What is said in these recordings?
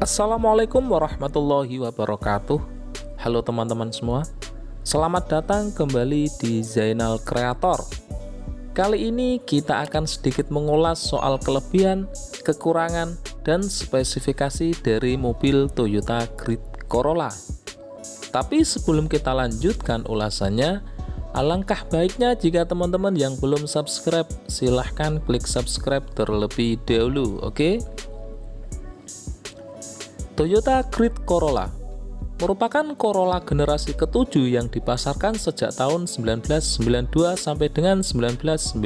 Assalamualaikum warahmatullahi wabarakatuh. Halo teman-teman semua, selamat datang kembali di Zainal Creator. Kali ini kita akan sedikit mengulas soal kelebihan, kekurangan, dan spesifikasi dari mobil Toyota Grid Corolla. Tapi sebelum kita lanjutkan ulasannya, alangkah baiknya jika teman-teman yang belum subscribe, silahkan klik subscribe terlebih dahulu, oke? Toyota Grid Corolla merupakan Corolla generasi ke-7 yang dipasarkan sejak tahun 1992 sampai dengan 1995.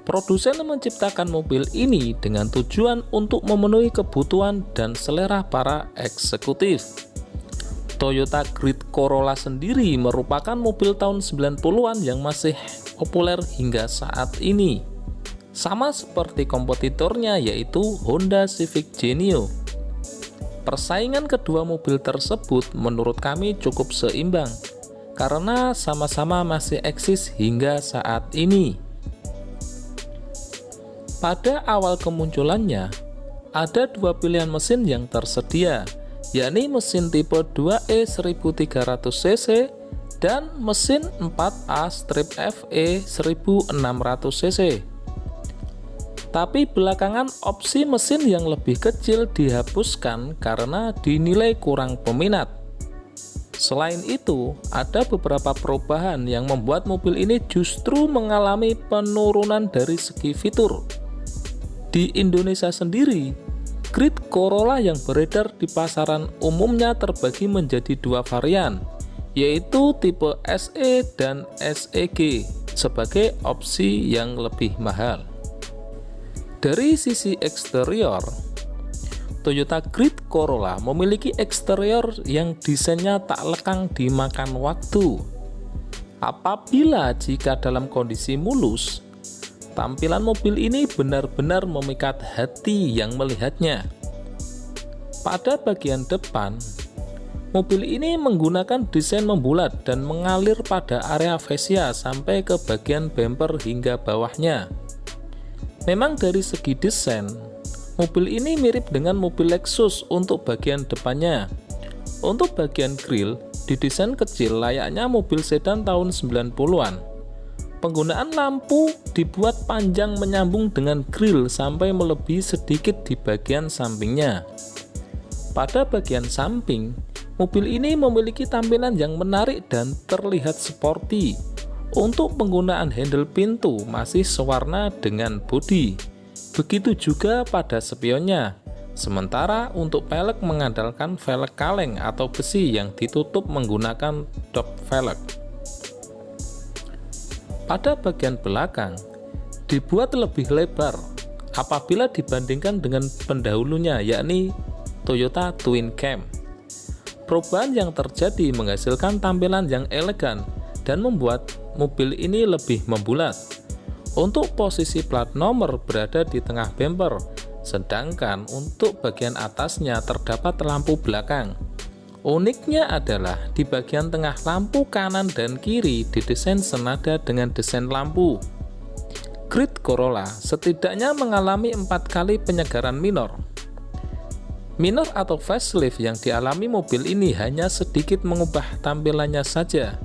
Produsen menciptakan mobil ini dengan tujuan untuk memenuhi kebutuhan dan selera para eksekutif. Toyota Grid Corolla sendiri merupakan mobil tahun 90-an yang masih populer hingga saat ini. Sama seperti kompetitornya yaitu Honda Civic Genio. Persaingan kedua mobil tersebut menurut kami cukup seimbang karena sama-sama masih eksis hingga saat ini. Pada awal kemunculannya, ada dua pilihan mesin yang tersedia, yakni mesin tipe 2E 1300cc dan mesin 4A-FE 1600cc. Tapi belakangan opsi mesin yang lebih kecil dihapuskan karena dinilai kurang peminat. Selain itu, ada beberapa perubahan yang membuat mobil ini justru mengalami penurunan dari segi fitur. Di Indonesia sendiri, Grid Corolla yang beredar di pasaran umumnya terbagi menjadi dua varian, yaitu tipe SE dan SEG sebagai opsi yang lebih mahal. Dari sisi eksterior, Toyota Grid Corolla memiliki eksterior yang desainnya tak lekang dimakan waktu. Apabila jika dalam kondisi mulus, tampilan mobil ini benar-benar memikat hati yang melihatnya. Pada bagian depan, mobil ini menggunakan desain membulat dan mengalir pada area fascia sampai ke bagian bumper hingga bawahnya. Memang dari segi desain, mobil ini mirip dengan mobil Lexus untuk bagian depannya. Untuk bagian grill, didesain kecil layaknya mobil sedan tahun 90-an. Penggunaan lampu dibuat panjang menyambung dengan grill sampai melebihi sedikit di bagian sampingnya. Pada bagian samping, mobil ini memiliki tampilan yang menarik dan terlihat sporty. Untuk penggunaan handle pintu masih sewarna dengan bodi. Begitu juga pada spionnya. Sementara untuk pelek mengandalkan velg kaleng atau besi yang ditutup menggunakan dop velg. Pada bagian belakang dibuat lebih lebar apabila dibandingkan dengan pendahulunya, yakni Toyota Twin Cam. Perubahan yang terjadi menghasilkan tampilan yang elegan dan membuat mobil ini lebih membulat. Untuk posisi plat nomor berada di tengah bumper, sedangkan untuk bagian atasnya terdapat lampu belakang. Uniknya adalah di bagian tengah lampu kanan dan kiri didesain senada dengan desain lampu. Grid Corolla setidaknya mengalami 4 kali penyegaran minor. Minor atau facelift yang dialami mobil ini hanya sedikit mengubah tampilannya saja.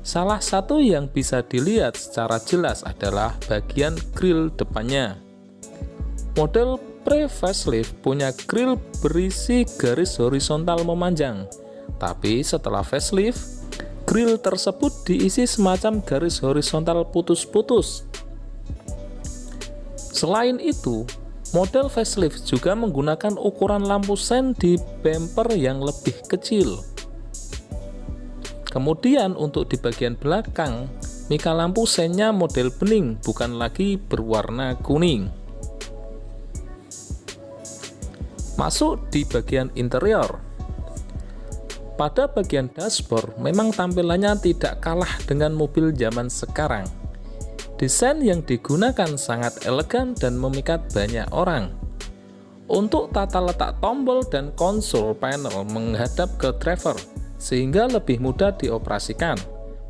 Salah satu yang bisa dilihat secara jelas adalah bagian grill depannya. Model pre-facelift punya grill berisi garis horizontal memanjang, tapi setelah facelift, grill tersebut diisi semacam garis horizontal putus-putus. Selain itu, model facelift juga menggunakan ukuran lampu sen di bumper yang lebih kecil. Kemudian untuk di bagian belakang, mika lampu sennya model bening, bukan lagi berwarna kuning. Masuk di bagian interior. Pada bagian dashboard, memang tampilannya tidak kalah dengan mobil zaman sekarang. Desain yang digunakan sangat elegan dan memikat banyak orang. Untuk tata letak tombol dan konsol panel menghadap ke driver, sehingga lebih mudah dioperasikan.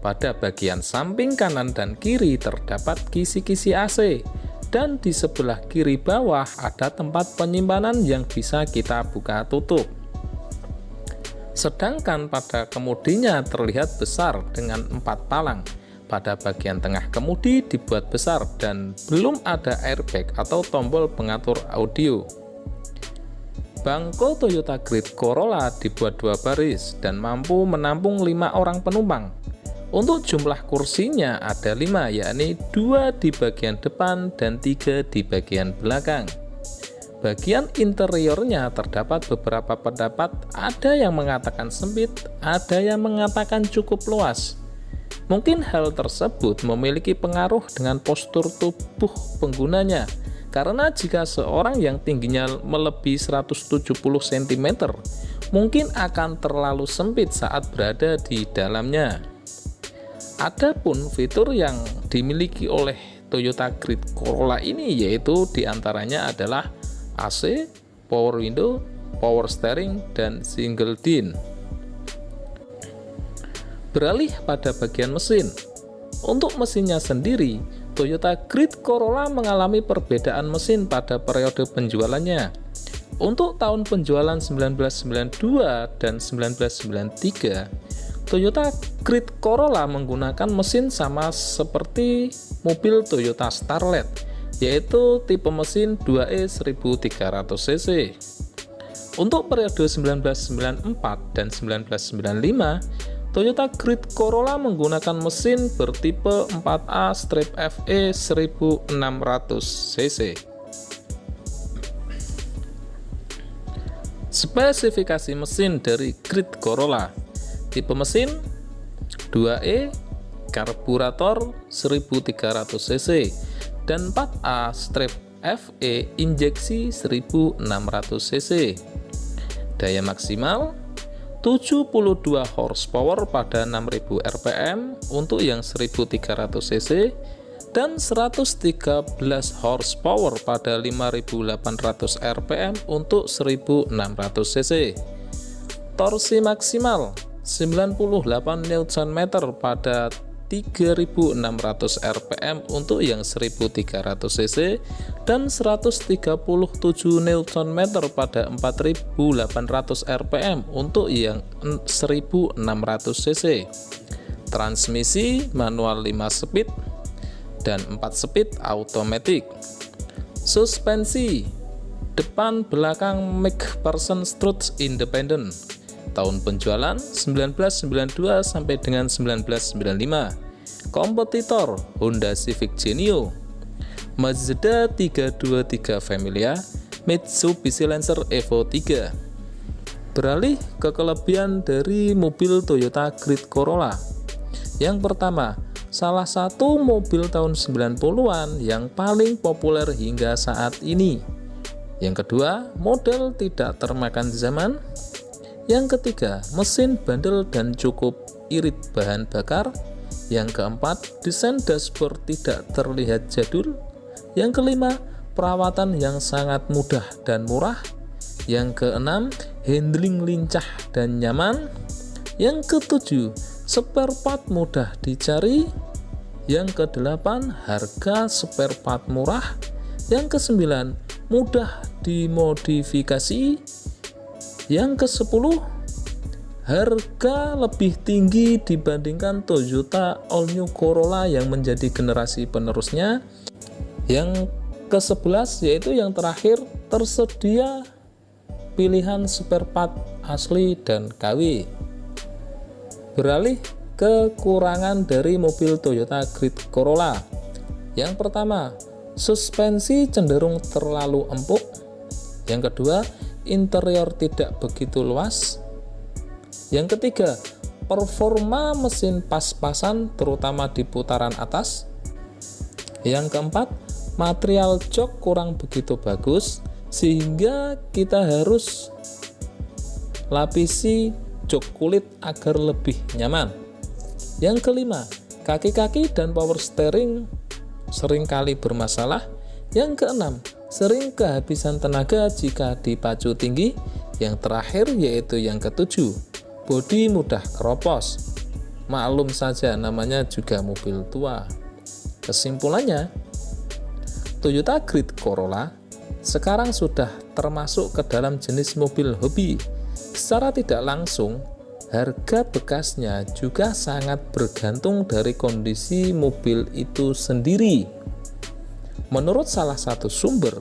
Pada bagian samping kanan dan kiri terdapat kisi-kisi AC dan di sebelah kiri bawah ada tempat penyimpanan yang bisa kita buka tutup. Sedangkan pada kemudinya terlihat besar dengan 4 palang. Pada bagian tengah kemudi dibuat besar dan belum ada airbag atau tombol pengatur audio. Bangku Toyota Grid Corolla dibuat 2 baris dan mampu menampung 5 orang penumpang. Untuk jumlah kursinya ada 5, yakni 2 di bagian depan dan 3 di bagian belakang. Bagian interiornya terdapat beberapa pendapat, ada yang mengatakan sempit, ada yang mengatakan cukup luas. Mungkin hal tersebut memiliki pengaruh dengan postur tubuh penggunanya, karena jika seorang yang tingginya melebihi 170 cm, mungkin akan terlalu sempit saat berada di dalamnya. Adapun fitur yang dimiliki oleh Toyota Grid Corolla ini yaitu diantaranya adalah AC, power window, power steering, dan single DIN. Beralih pada bagian mesin. Untuk mesinnya sendiri, Toyota Grid Corolla mengalami perbedaan mesin pada periode penjualannya. Untuk tahun penjualan 1992 dan 1993, Toyota Grid Corolla menggunakan mesin sama seperti mobil Toyota Starlet, yaitu tipe mesin 2E 1300cc. Untuk periode 1994 dan 1995, Toyota Grid Corolla menggunakan mesin bertipe 4A-FE 1600cc. Spesifikasi mesin dari Grid Corolla: tipe mesin 2E, karburator 1300cc, dan 4A-FE injeksi 1600cc. Daya maksimal 72 horsepower pada 6000 rpm untuk yang 1300cc dan 113 horsepower pada 5800 rpm untuk 1600cc. Torsi maksimal 98 Nm pada 3600 rpm untuk yang 1300cc dan 137 Nm pada 4800 rpm untuk yang 1600cc. Transmisi manual 5 speed dan 4 speed automatic. Suspensi depan belakang MacPherson Strut Independent. Tahun penjualan 1992 sampai dengan 1995. Kompetitor Honda Civic Genio, Mazda 323 Familia, Mitsubishi Lancer Evo 3. Beralih ke kelebihan dari mobil Toyota Grid Corolla. Yang pertama, salah satu mobil tahun 90-an yang paling populer hingga saat ini. Yang kedua, model tidak termakan zaman. Yang ketiga, mesin bandel dan cukup irit bahan bakar. Yang keempat, desain dashboard tidak terlihat jadul. Yang kelima, perawatan yang sangat mudah dan murah. Yang keenam, handling lincah dan nyaman. Yang ketujuh, spare part mudah dicari. Yang kedelapan, harga spare part murah. Yang kesembilan, mudah dimodifikasi. Yang ke-10, harga lebih tinggi dibandingkan Toyota All New Corolla yang menjadi generasi penerusnya. Yang ke-11 yaitu yang terakhir, tersedia pilihan spare part asli dan KW. Beralih ke kekurangan dari mobil Toyota Grid Corolla. Yang pertama, suspensi cenderung terlalu empuk. Yang kedua, interior tidak begitu luas. Yang ketiga, performa mesin pas-pasan terutama di putaran atas. Yang keempat, material jok kurang begitu bagus sehingga kita harus lapisi jok kulit agar lebih nyaman. Yang kelima, kaki-kaki dan power steering seringkali bermasalah. Yang keenam, sering kehabisan tenaga jika dipacu tinggi. Yang terakhir yaitu yang ketujuh, bodi mudah keropos. Maklum saja namanya juga mobil tua. Kesimpulannya, Toyota Grid Corolla sekarang sudah termasuk ke dalam jenis mobil hobi. Secara tidak langsung, harga bekasnya juga sangat bergantung dari kondisi mobil itu sendiri. Menurut salah satu sumber,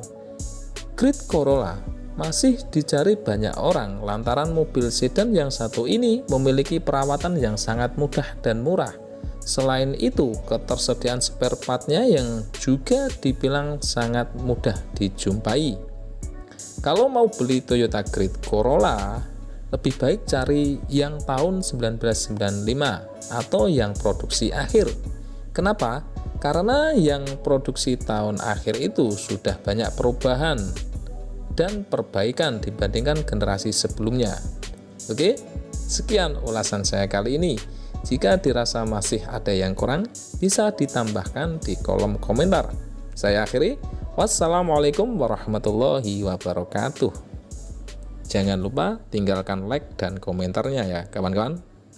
Grid Corolla masih dicari banyak orang lantaran mobil sedan yang satu ini memiliki perawatan yang sangat mudah dan murah. Selain itu, ketersediaan spare part-nya yang juga dibilang sangat mudah dijumpai. Kalau mau beli Toyota Grid Corolla, lebih baik cari yang tahun 1995 atau yang produksi akhir. Kenapa? Karena yang produksi tahun akhir itu sudah banyak perubahan dan perbaikan dibandingkan generasi sebelumnya. Oke, sekian ulasan saya kali ini. Jika dirasa masih ada yang kurang, bisa ditambahkan di kolom komentar. Saya akhiri, wassalamualaikum warahmatullahi wabarakatuh. Jangan lupa tinggalkan like dan komentarnya ya kawan-kawan.